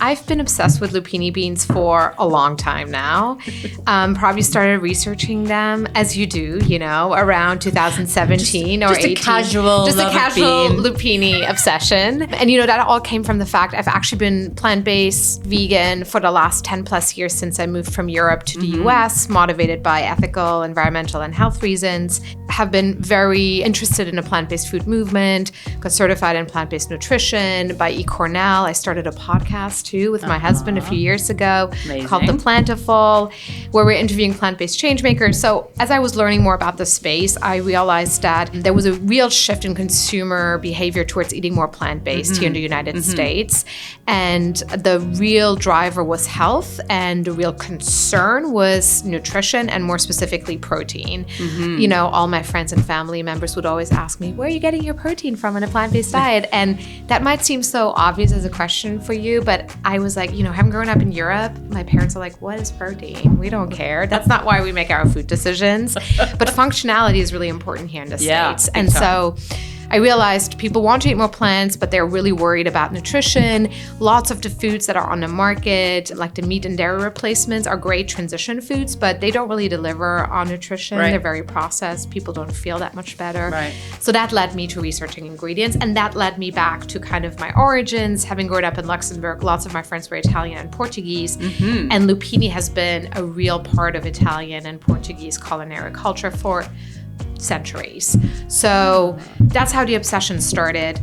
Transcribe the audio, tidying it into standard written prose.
I've been obsessed with lupini beans for a long time now. Probably started researching them, as you do, around 2017 or 18. Just a casual lupini obsession. And, that all came from the fact I've actually been plant-based vegan for the last 10 plus years since I moved from Europe to the US, motivated by ethical, environmental, and health reasons. Have been very interested in a plant-based food movement, got certified in plant-based nutrition by eCornell. I started a podcast too with my husband a few years ago called The Plantiful, where we're interviewing plant-based change makers. So as I was learning more about the space, I realized that there was a real shift in consumer behavior towards eating more plant-based here in the United States. And the real driver was health, and the real concern was nutrition, and more specifically protein. All my friends and family members would always ask me, where are you getting your protein from in a plant-based diet? And that might seem so obvious as a question for you, but I was like, having grown up in Europe, my parents are like, what is protein? We don't care. That's not why we make our food decisions. But functionality is really important here in the States. And so I realized people want to eat more plants, but they're really worried about nutrition. Lots of the foods that are on the market, like the meat and dairy replacements, are great transition foods, but they don't really deliver on nutrition. They're very processed. People don't feel that much better. So that led me to researching ingredients, and that led me back to kind of my origins. Having grown up in Luxembourg, lots of my friends were Italian and Portuguese, and lupini has been a real part of Italian and Portuguese culinary culture for centuries. So that's how the obsession started.